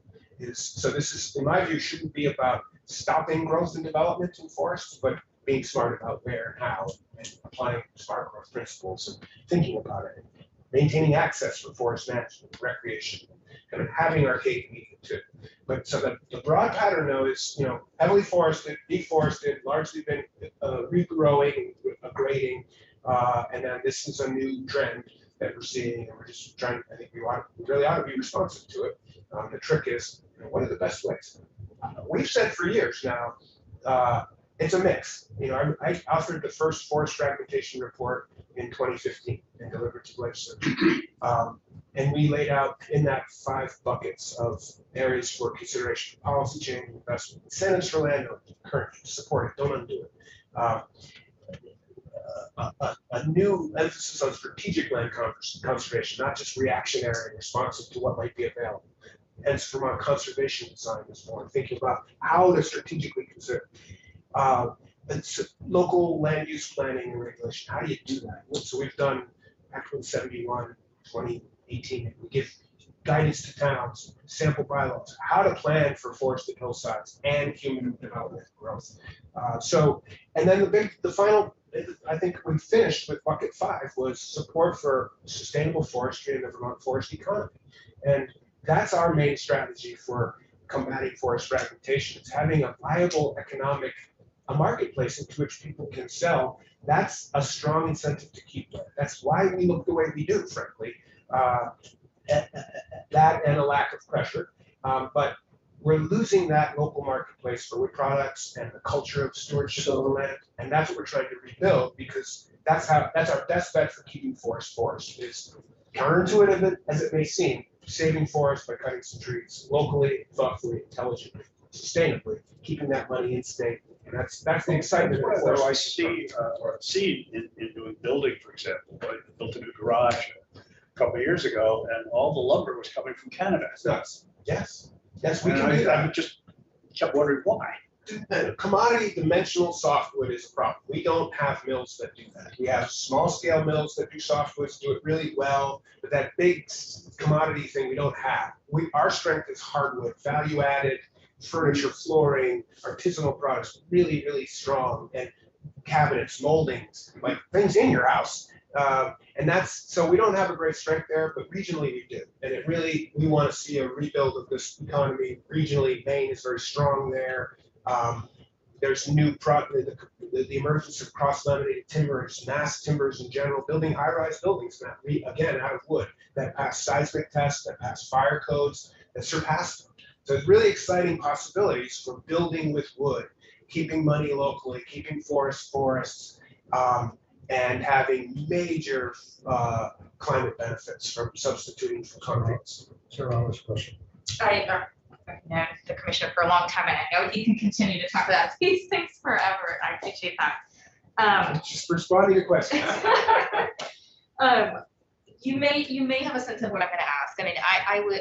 So this is, in my view, shouldn't be about stopping growth and development in forests, but being smart about where and how, and applying smart growth principles and thinking about it, and maintaining access for forest management, recreation, kind of having our cake and eating it too. But so the broad pattern though is, heavily forested, deforested, largely been regrowing, grading, and then this is a new trend that we're seeing, and we're just trying. I think we really ought to be responsive to it. The trick is, what are the best ways? We've said for years now, it's a mix. I authored the first forest fragmentation report in 2015 and delivered to the legislature. And we laid out in that 5 buckets of areas for consideration for policy change, investment, incentives for landowners, encourage, support it, don't undo it. A new emphasis on strategic land conservation, not just reactionary and responsive to what might be available. Hence, Vermont conservation design is more thinking about how to strategically consider. Local land use planning and regulation. How do you do that? So we've done Act 171, 2018. We give guidance to towns, sample bylaws, how to plan for forested hillsides and human development growth. And then the final, I think we finished with bucket 5 was support for sustainable forestry and the Vermont forest economy. And that's our main strategy for combating forest fragmentation. It's having a viable a marketplace into which people can sell. That's a strong incentive to keep that. That's why we look the way we do, frankly. That and a lack of pressure. But we're losing that local marketplace for wood products and the culture of stewardship of the land. And that's what we're trying to rebuild, because that's our best bet for keeping forest. Is counterintuitive as it may seem, saving forests by cutting some trees locally, thoughtfully, intelligently, sustainably, keeping that money in state. And that's the excitement. Well, I see in doing building, for example, I built a new garage a couple of years ago, and all the lumber was coming from Canada. It's nuts. Yes, we and can do that. I just kept wondering why. Commodity dimensional softwood is a problem. We don't have mills that do that. We have small scale mills that do softwoods, do it really well, but that big commodity thing we don't have. Our strength is hardwood, value added, furniture, flooring, artisanal products, really, really strong, and cabinets, moldings, like things in your house. And so we don't have a great strength there, but regionally we do. And we want to see a rebuild of this economy. Regionally, Maine is very strong there. There's the emergence of cross-laminated timbers, mass timbers in general, building high-rise buildings now, again, out of wood, that pass seismic tests, that pass fire codes, that surpass them. So it's really exciting possibilities for building with wood, keeping money locally, keeping forests, and having major climate benefits from substituting for concrete. Sarah, this question. I've known the commissioner for a long time, and I know he can continue to talk about these things forever. I appreciate that. Just responding to questions. You may have a sense of what I'm going to ask. I mean,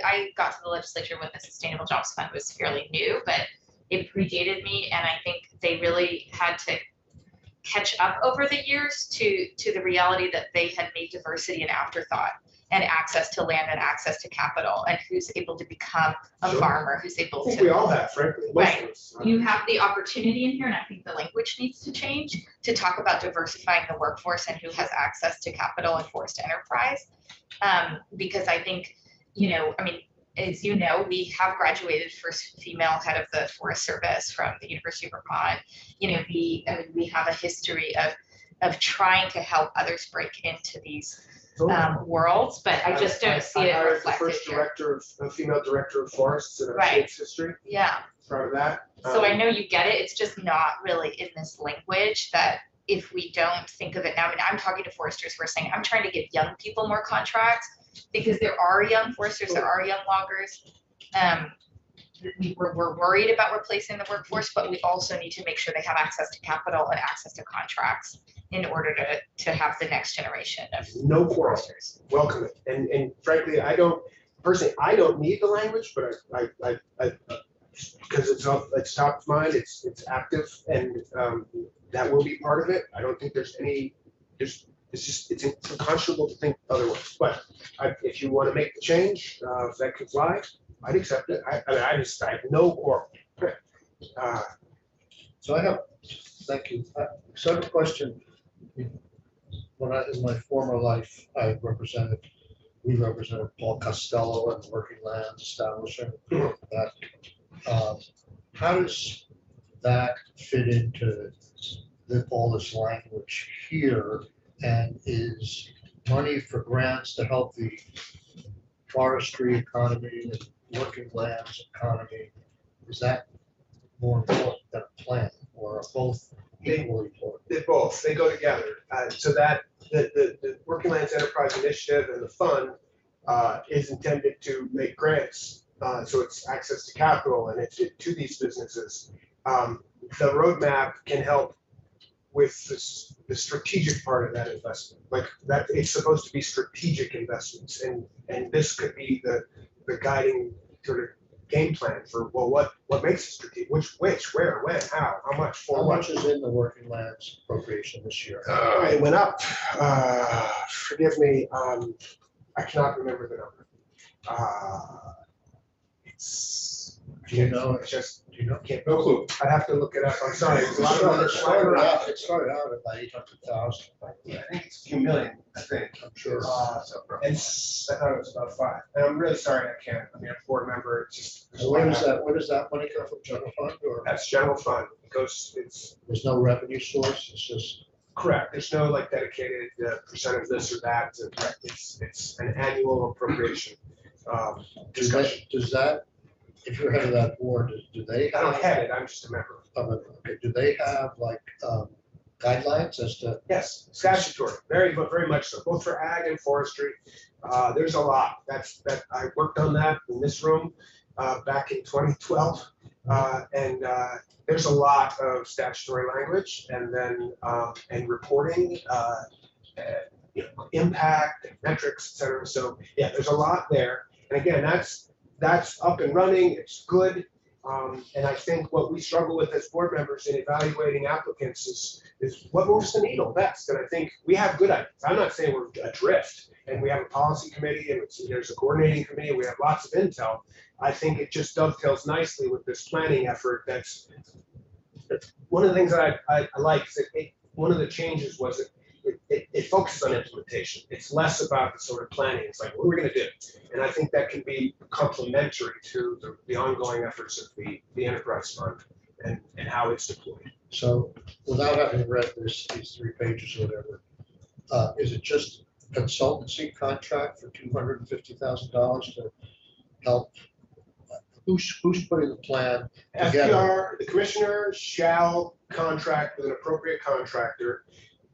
I got to the legislature when the Sustainable Jobs Fund was fairly new, but it predated me, and I think they really had to catch up over the years to the reality that they had made diversity an afterthought, and access to land and access to capital, and who's able to become a farmer, who's able I think to. We all have, frankly. Right. You have the opportunity in here, and I think the language needs to change to talk about diversifying the workforce and who has access to capital and forced enterprise. Because I think, as you know, we have graduated first female head of the Forest Service from the University of Vermont. We have a history of trying to help others break into these worlds, but I just don't see it reflected the first female director of forests in our state's history. Yeah. Proud of that. So I know you get it. It's just not really in this language that if we don't think of it now, I mean, I'm talking to foresters who are saying, I'm trying to give young people more contracts because there are young foresters, there are young loggers. we're worried about replacing the workforce, but we also need to make sure they have access to capital and access to contracts in order to have the next generation of No quarrel. foresters. Welcome it. And frankly, I don't need the language, but I because it's top of mind, it's active, and that will be part of it. I don't think there's it's unconscionable to think otherwise. But if you want to make the change, if that could fly, I'd accept it. I have no quarrel. So thank you. So I have a question. When in my former life, we represented Paul Costello and Working Lands Establishment. That, how does that fit into all this language here? And is money for grants to help the forestry economy and working lands economy, is that more important than a plan, or are both equally important? They both, they go together. So that the Working Lands Enterprise Initiative and the fund is intended to make grants. So it's access to capital and it's to these businesses. The roadmap can help with the strategic part of that investment. Like that, it's supposed to be strategic investments, and this could be the guiding sort of game plan for, well, what makes it strategic, which, where, when, how much, for How what. much is in the working lands appropriation this year? It went up. Forgive me, I cannot remember the number. Do you know? It's just, Do you know? no clue. I'd have to look it up. I'm sorry. It's a lot of money. It started out at about 800,000. Yeah, I think it's a few million, I think. I'm sure. And I thought it was about 5. And I'm really sorry I can't. I mean, a board member, it's just. So where does that money come from? General fund, or That's general fund. It's there's no revenue source? It's just. correct. There's no like dedicated percent of this or that. It's an annual appropriation discussion. Does that, if you're head of that board, do they I don't have, head it. I'm just a member. okay, do they have like guidelines as to? Yes, statutory, very much so, both for ag and forestry. There's a lot. I worked on that in this room back in 2012, and there's a lot of statutory language, and then and reporting, impact, and metrics, et cetera. So yeah, there's a lot there. And again, that's up and running. It's good. And I think what we struggle with as board members in evaluating applicants is what moves the needle best. And I think we have good ideas. I'm not saying we're adrift, and we have a policy committee and there's a coordinating committee and we have lots of intel. I think it just dovetails nicely with this planning effort. That's one of the things that I like is that one of the changes was it focuses on implementation. It's less about the sort of planning. It's like, what are we going to do? And I think that can be complementary to the ongoing efforts of the enterprise fund and how it's deployed. So without having read these 3 pages or whatever, is it just a consultancy contract for $250,000 to help? Who's putting the plan together? FDR, the commissioner shall contract with an appropriate contractor.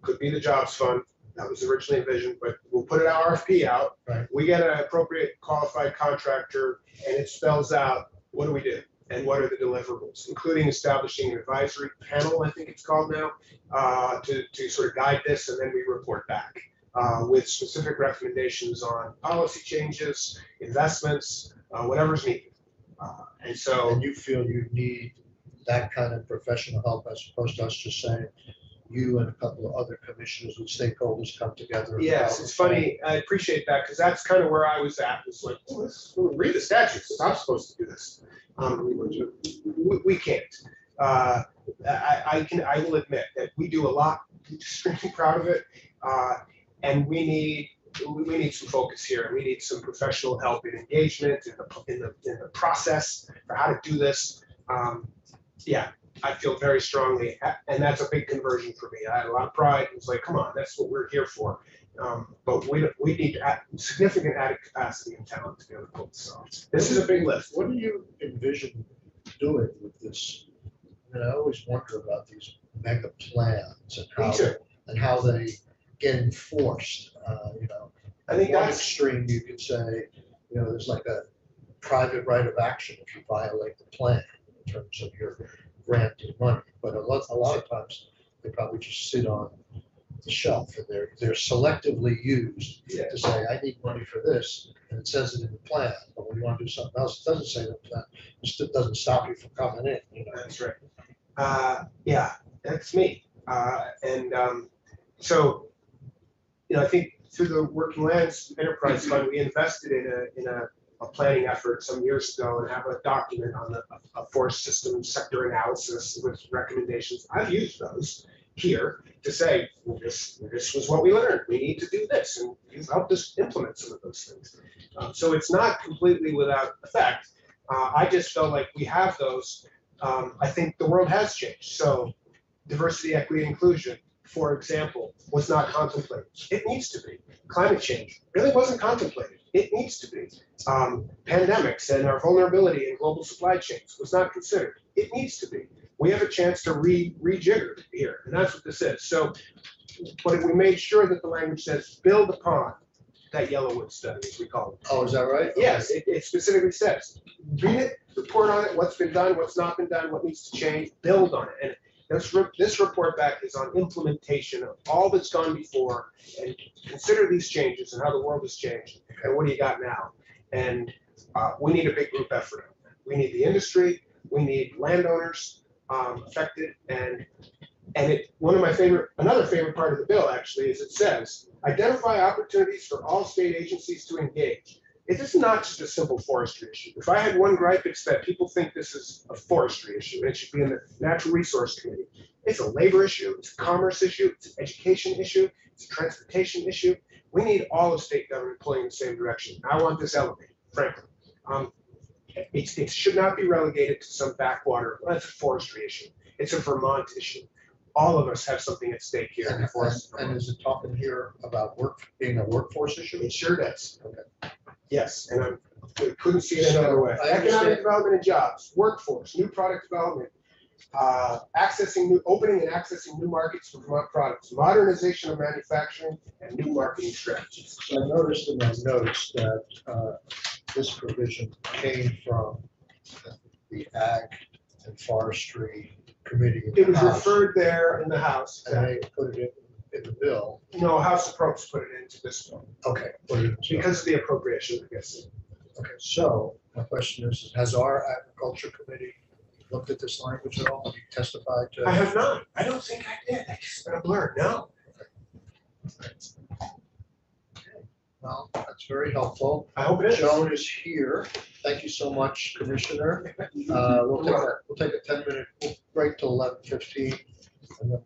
Could be the jobs fund. That was originally envisioned, but we'll put an RFP out. Right. We get an appropriate qualified contractor, and it spells out what do we do and what are the deliverables, including establishing an advisory panel, I think it's called now, to sort of guide this, and then we report back with specific recommendations on policy changes, investments, whatever's needed. And you feel you need that kind of professional help as opposed to us just saying, you and a couple of other commissioners and stakeholders come together. Yes, it's funny. I appreciate that because that's kind of where I was at. It's like, read the statutes. I'm supposed to do this. We can't. I will admit that we do a lot. I'm extremely proud of it, and we need some focus here. And we need some professional help in engagement in the process for how to do this. Yeah. I feel very strongly, and that's a big conversion for me. I had a lot of pride. It was like, come on, that's what we're here for. But we need significant added capacity and talent to be able to pull this off. This is a big lift. What do you envision doing with this? I mean, I always wonder about these mega plans and how they get enforced. I think one that's extreme you could say, there's like a private right of action if you violate the plan in terms of your granted money. But a lot of times, they probably just sit on the shelf and they're selectively used to say, I need money for this, and it says it in the plan, but when you want to do something else, it doesn't say that plan, it still doesn't stop you from coming in, you know. That's right. Yeah, that's me. So, I think through the Working Lands Enterprise Fund, we invested in a planning effort some years ago and have a document on a forest system sector analysis with recommendations. I've used those here to say, well, this was what we learned. We need to do this, and you've helped us implement some of those things. So it's not completely without effect. I just felt like we have those. I think the world has changed. So diversity, equity, inclusion, for example, was not contemplated. It needs to be. Climate change really wasn't contemplated. It needs to be. Pandemics and our vulnerability in global supply chains was not considered. It needs to be. We have a chance to rejigger here, and that's what this is. So, but we made sure that the language says build upon that Yellowwood study, as we call it. Oh, is that right? Yes, it specifically says, read it, report on it, what's been done, what's not been done, what needs to change, build on it. And this report back is on implementation of all that's gone before, and consider these changes and how the world has changed, and what do you got now? And we need a big group effort on that. We need the industry, we need landowners affected, and another favorite part of the bill actually is it says, identify opportunities for all state agencies to engage. It is not just a simple forestry issue. If I had one gripe, it's that people think this is a forestry issue and it should be in the Natural Resource Committee. It's a labor issue, it's a commerce issue, it's an education issue, it's a transportation issue. We need all of state government pulling in the same direction. I want this elevated, frankly. It should not be relegated to some backwater. Well, that's a forestry issue. It's a Vermont issue. All of us have something at stake here. And is it talking here about being a workforce issue? It sure does. Okay. Yes, and I couldn't see it another way. Economic development and jobs, workforce, new product development, opening and accessing new markets for Vermont products, modernization of manufacturing, and new marketing strategies. So I noticed in my notes that this provision came from the Ag and Forestry Committee. It was referred there in the House. And they put it in the bill. No, House approach put it into this bill. Okay. Put it in the bill. Because of the appropriation, I guess. Okay, so my question is, has our Agriculture Committee looked at this language at all? Have you testified to? I have not. I don't think I did. It's been a blur. No. Well, that's very helpful. I hope it is. Joan is here. Thank you so much, Commissioner. We'll take a 10-minute break till 11:15, and then